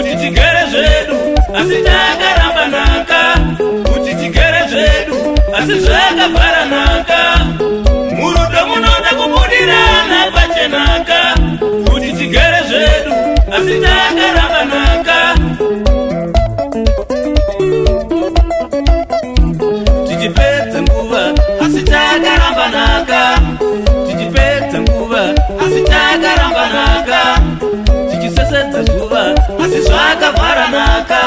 kuti tigere zvedu asi takarambanaka, kuti tigere zvedu asi zvakavharanaka. Murudo munoda kubudirana pachenaka, kuti tigere zvedu asi takarambanaka. Tichipedza nguva asi takarambanaka, tichipedza nguva asi takarambanaka, tichisesedza zuva asi zvakavharanaka.